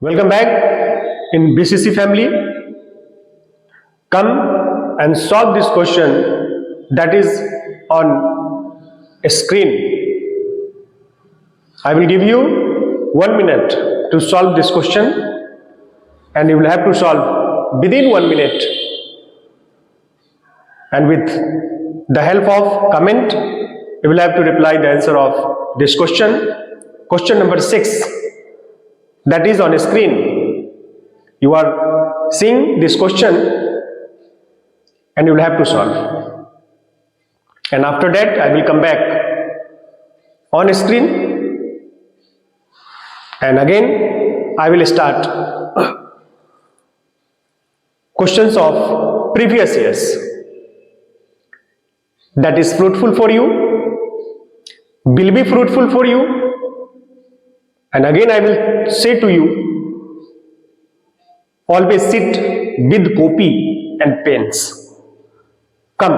Welcome back in BCC family. Come and solve this question that is on a screen. I will give you 1 minute to solve this question, and you will have to solve within 1 minute. And with the help of comment, you will have to reply the answer of this question. Question number 6, that is on a screen. You are seeing this question and you will have to solve. And after that, I will come back on a screen and again I will start questions of previous years. That is fruitful for you, will be fruitful for you. And again I will say to you, always sit with copy and pens. Come.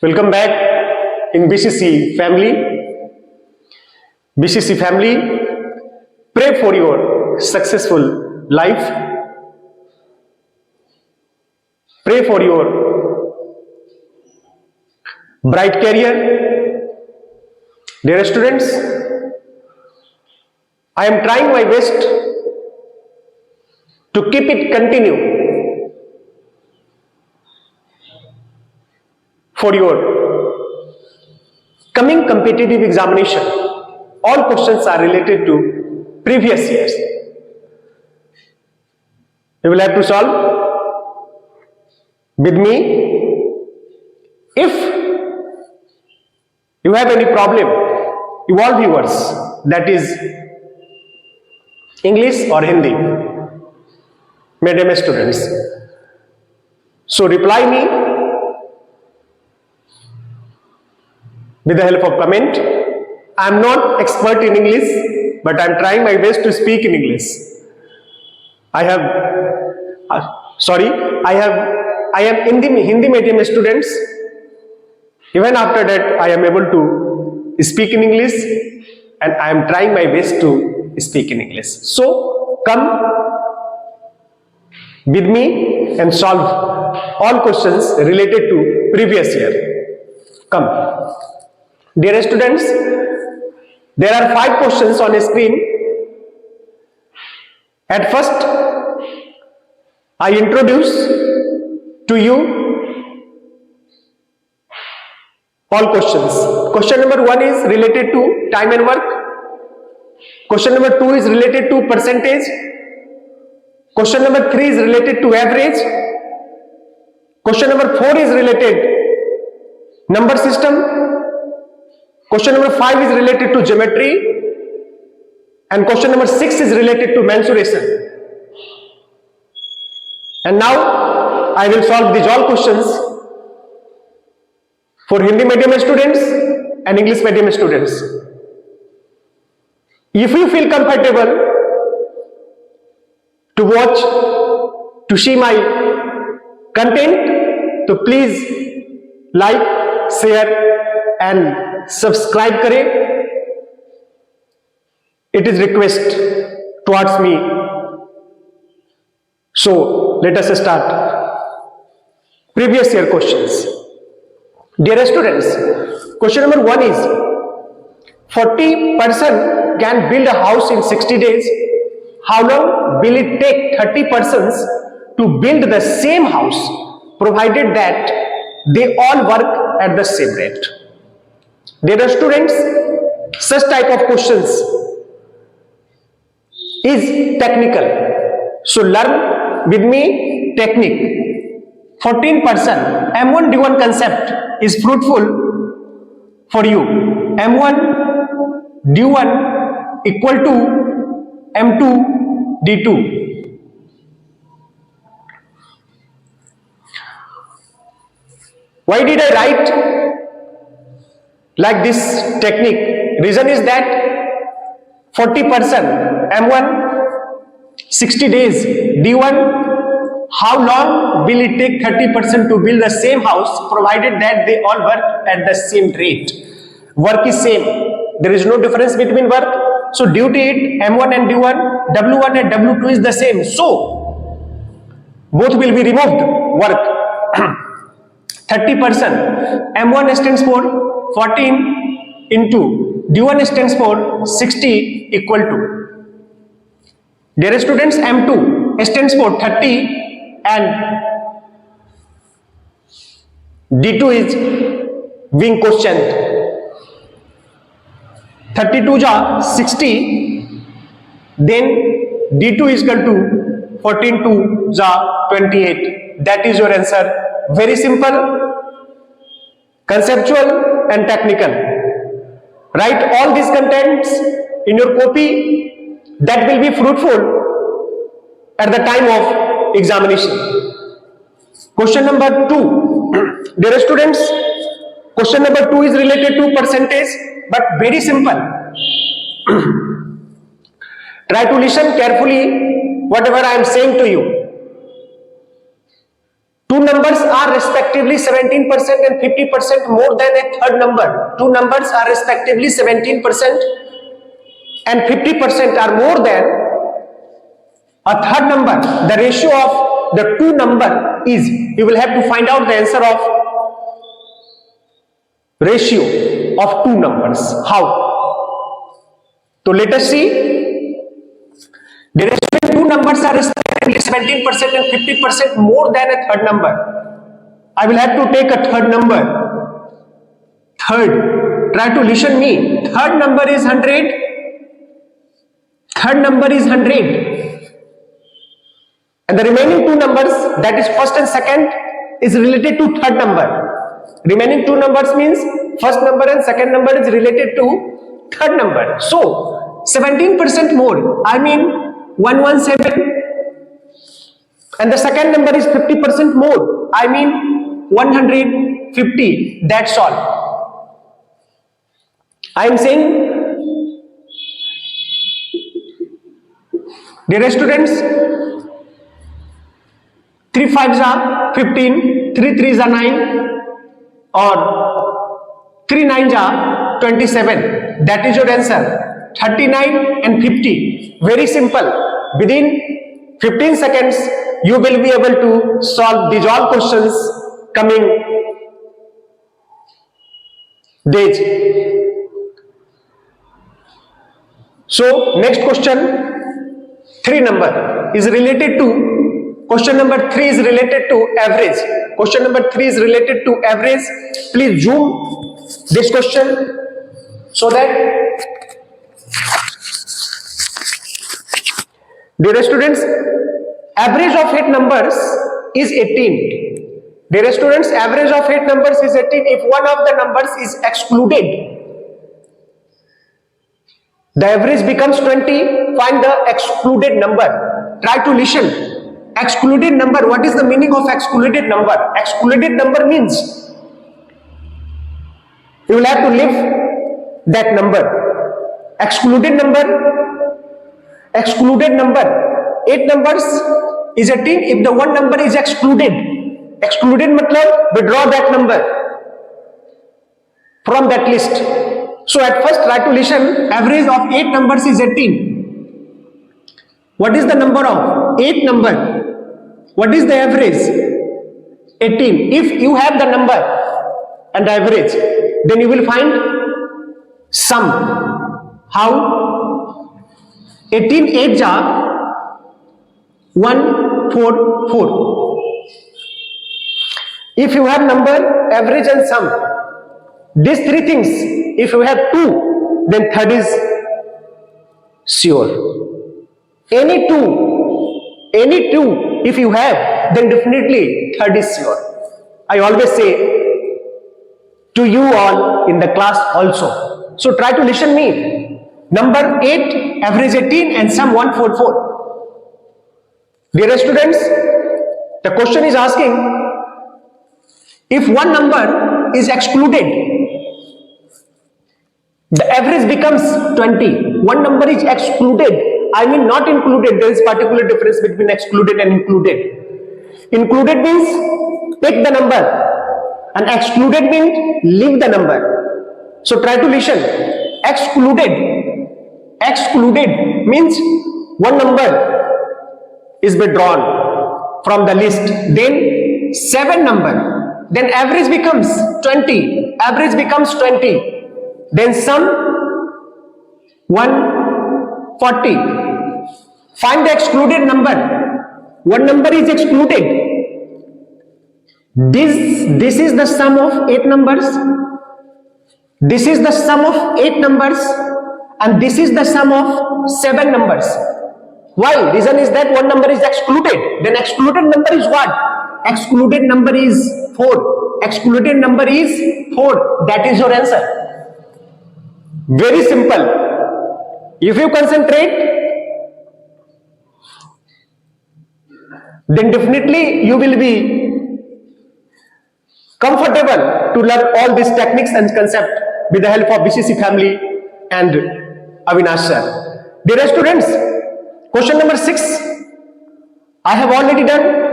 Welcome back in BCC family. BCC family, pray for your successful life. Pray for your bright career. Dear students, I am trying my best to keep it continue for your coming competitive examination. All questions are related to previous years. You will have to solve with me. If you have any problem, you all viewers, that is English or Hindi, medium students, so reply me with the help of comment. I am not expert in English, but I am trying my best to speak in English. I am Hindi medium students. Even after that, I am able to speak in English, and I am trying my best to speak in English. So, come with me and solve all questions related to previous year. Come. Dear students, there are 5 questions on a screen. At first, I introduce to you all questions. Question number 1 is related to time and work. Question number 2 is related to percentage. Question number 3 is related to average. Question number 4 is related number system. Question number 5 is related to geometry. And question number 6 is related to mensuration. And now I will solve these all questions for Hindi medium students and English medium students. If you feel comfortable to watch, to see my content, so please like, share and subscribe kare. It is request towards me. So let us start previous year questions. Dear students, question number 1 is 40 person can build a house in 60 days. How long will it take 30 persons to build the same house, provided that they all work at the same rate? Dear students, such type of questions is technical. So learn with me technique. 14 person M1 D1 concept is fruitful for you. M1 D1 equal to M2 D2. Why did I write like this technique? Reason is that 40 person M1 60 days D1. How long will it take 30% to build the same house, provided that they all work at the same rate? Work is same. there is no difference between work. So due to it, M1 and D1, W1 and W2 is the same. So both will be removed. Work 30%. M1 stands for 14 into D1 stands for 60 equal to. Dear students, M2 stands for 30 and D2 is being questioned. 32 ja 60, then D2 is equal to 14 2 ja 28. That is your answer. Very simple, conceptual and technical. Write all these contents in your copy. That will be fruitful at the time of examination. Question number 2. Dear students, question number 2 is related to percentage, but very simple. Try to listen carefully whatever I am saying to you. Two numbers are respectively 17% and 50% more than a third number. Two numbers are respectively 17% and 50% are more than a third number. The ratio of the two number is, you will have to find out the answer of ratio of two numbers. How? So let us see. The two numbers are respectively 17% and 50% more than a third number. I will have to take a third number. Third. Try to listen me. Third number is 100. Third number is 100. And the remaining two numbers, that is first and second, is related to third number. Remaining two numbers means first number and second number is related to third number. So 17% more, I mean 117, and the second number is 50% more, I mean 150. That's all. I am saying, dear students, 3 5s are 15, 3 3s are 9, or 3 9s are 27. That is your answer. 39 and 50. Very simple. Within 15 seconds, you will be able to solve these all questions coming days. So, next question, 3 number is related to, question number 3 is related to average. Question number 3 is related to average. Please zoom this question so that, dear students, average of 8 numbers is 18. Dear students, average of 8 numbers is 18. If one of the numbers is excluded, the average becomes 20. Find the excluded number. Try to listen. Excluded number. What is the meaning of excluded number? Excluded number means you will have to leave that number. Excluded number. Excluded number. 8 numbers is 18. If the one number is excluded, excluded matlab withdraw that number from that list. So at first try to listen. Average of 8 numbers is 18. What is the number of 8 number? What is the average? 18. If you have the number and the average, then you will find sum. How? 18 8 ja 144. If you have number, average and sum, these three things, if you have 2, then third is sure. Any two if you have, then definitely third is sure. I always say to you all in the class also. So try to listen me. Number 8, average 18 and sum 144. Dear students, the question is asking, if one number is excluded, the average becomes 20. One number is excluded, I mean not included. There is particular difference between excluded and included. Included means take the number and excluded means leave the number. So try to listen. excluded means one number is withdrawn from the list, then 7 number, then average becomes 20, then sum 140. Find the excluded number. One number is excluded. This is the sum of 8 numbers, this is the sum of 8 numbers, and this is the sum of 7 numbers. Why? Reason is that one number is excluded. Then excluded number is what? Excluded number is 4. Excluded number is 4. That is your answer. Very simple. If you concentrate, then definitely you will be comfortable to learn all these techniques and concepts with the help of BCC family and Avinash sir. Dear students, question number 6 I have already done.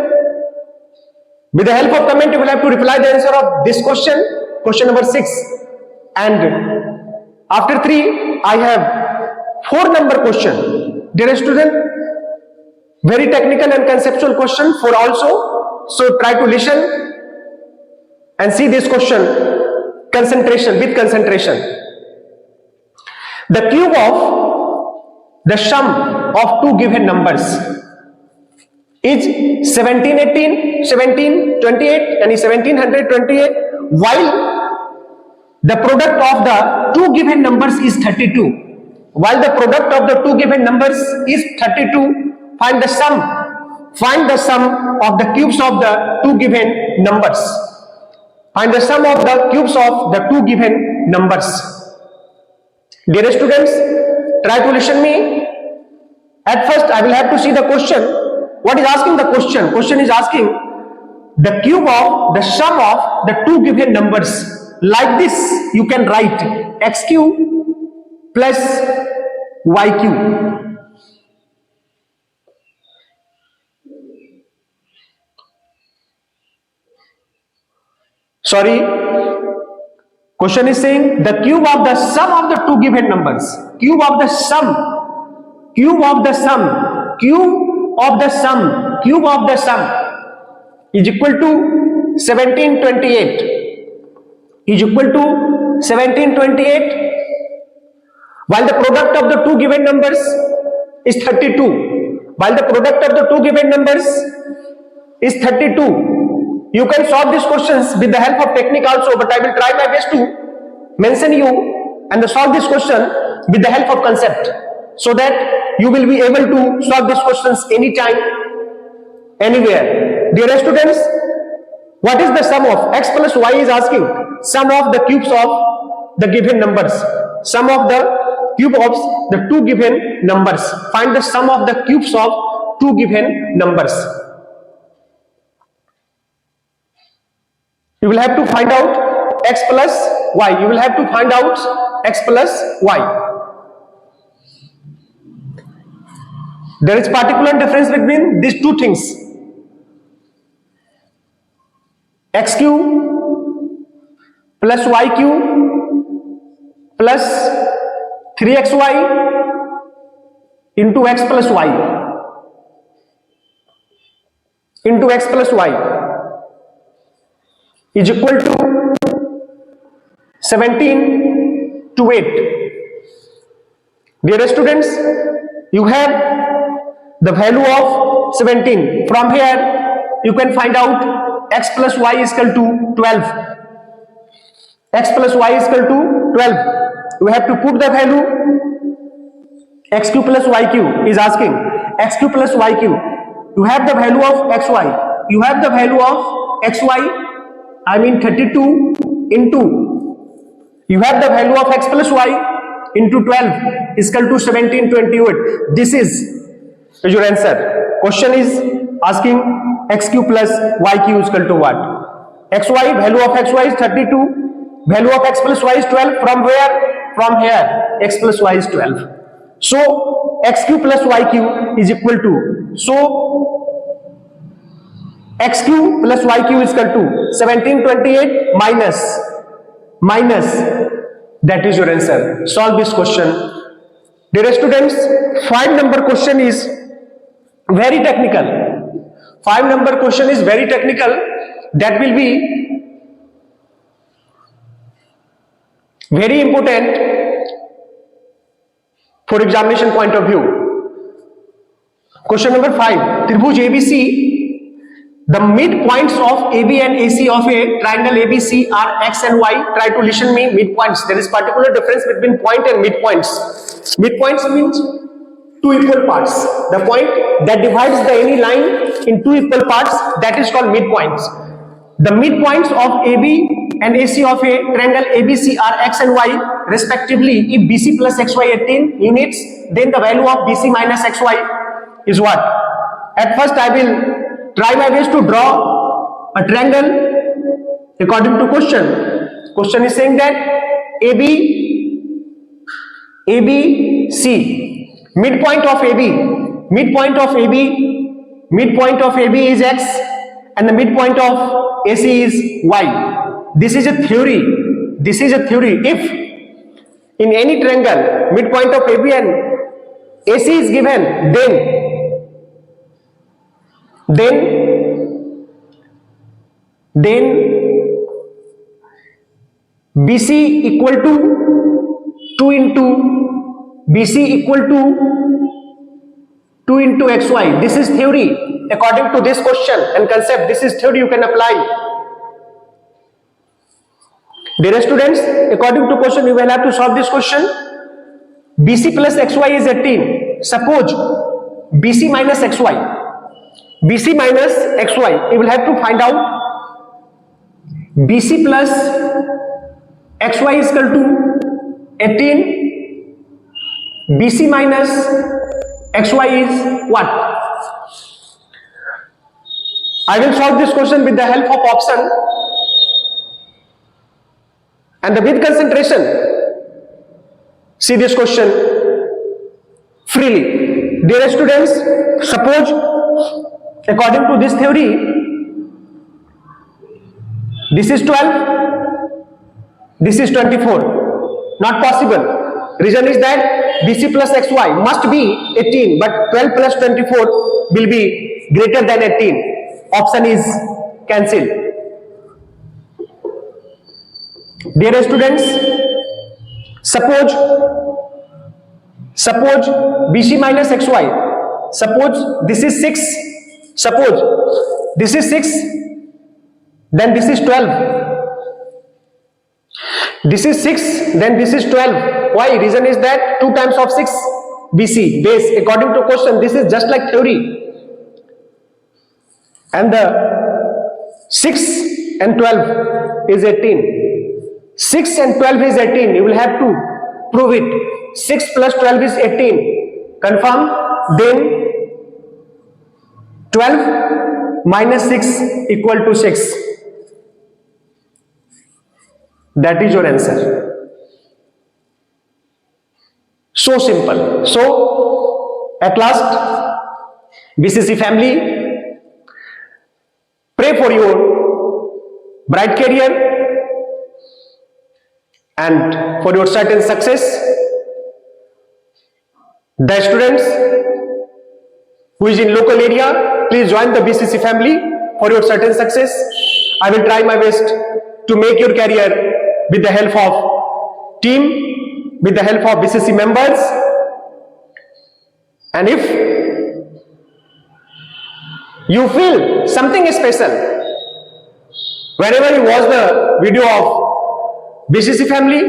With the help of comment, you will have to reply the answer of this question number 6, and after 3 I have 4 number question. Dear student, very technical and conceptual question, 4 also, so try to listen and see this question with concentration. The cube of the sum of 2 given numbers is 1728 and 1728, while the product of the 2 given numbers is 32. While the product of the 2 given numbers is 32, find the sum of the cubes of the 2 given numbers. Find the sum of the cubes of the 2 given numbers. Dear students, try to listen me. At first I will have to see the question. What is asking the question? Question is asking the cube of the sum of the 2 given numbers. Like this you can write x cube plus y cube. Sorry, question is saying the cube of the sum of the 2 given numbers. Cube of the sum is equal to 1728 while the product of the 2 given numbers is 32. You can solve these questions with the help of technique also, but I will try my best to mention you and solve this question with the help of concept, so that you will be able to solve these questions anytime, anywhere. Dear students, what is the sum of x plus y? Is asking sum of the cubes of the given numbers. Sum of the cube of the 2 given numbers. Find the sum of the cubes of 2 given numbers. You will have to find out x plus y. There is particular difference between these two things. X cube plus y cube plus 3xy into x plus y is equal to 17 to 8. Dear students, you have the value of 17. From here you can find out x plus y is equal to 12. You have to put the value x cube plus y cube. Is asking x cube plus y cube. You have the value of xy. You have the value of xy, I mean 32 into, you have the value of x plus y into 12 is equal to 1728. This is your answer. Question is asking x cube plus y cube is equal to what? Xy, value of xy is 32, value of x plus y is 12. From where? From here x plus y is 12. So x cube plus y cube is equal to, so x cube plus y cube is equal to 1728 minus That is your answer. Solve this question. Dear students, 5-number question is very technical. 5-number question is very technical. That will be very important for examination point of view. Question number 5. Tribhuj ABC. The midpoints of AB and AC of a triangle ABC are X and Y. Try to listen me. Midpoints. There is particular difference between point and midpoints. Midpoints means two equal parts. The point that divides the any line in two equal parts, that is called midpoints. The midpoints of AB and AC of a triangle ABC are X and Y respectively. If BC plus XY 18 units, then the value of BC minus XY is what? At first I will try my best to draw a triangle according to question. Question is saying that ABC, midpoint of AB is X and the midpoint of AC is Y. This is a theory. If in any triangle midpoint of AB and AC is given, then BC equal to 2 into XY. This is theory. According to this question and concept, this is theory you can apply. Dear students, according to question, you will have to solve this question. BC plus XY is 18. Suppose BC minus XY. You will have to find out BC plus XY is equal to 18. BC minus XY is what? I will solve this question with the help of option and with concentration. See this question freely. Dear students, suppose according to this theory, this is 12, this is 24. Not possible. Reason is that BC plus XY must be 18, but 12 plus 24 will be greater than 18. Option is cancelled. Dear students, suppose BC minus XY, suppose this is 6, then this is 12. This is 6, then this is 12. Why? Reason is that 2 times of 6 BC base. According to question, this is just like theory. And the 6 and 12 is 18. 6 and 12 is 18. You will have to prove it. 6 plus 12 is 18. Confirm. Then 12 minus 6 equal to 6. That is your answer. So simple. So, at last, BCC family, pray for your bright career and for your certain success. The students who is in local area, please join the BCC family for your certain success. I will try my best to make your career with the help of team, with the help of BCC members. And if you feel something special whenever you watch the video of BCC family,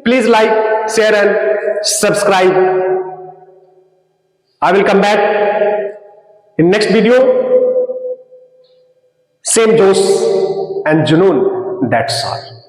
please like, share and subscribe. I will come back in next video. Same Josh and Junoon, that's all.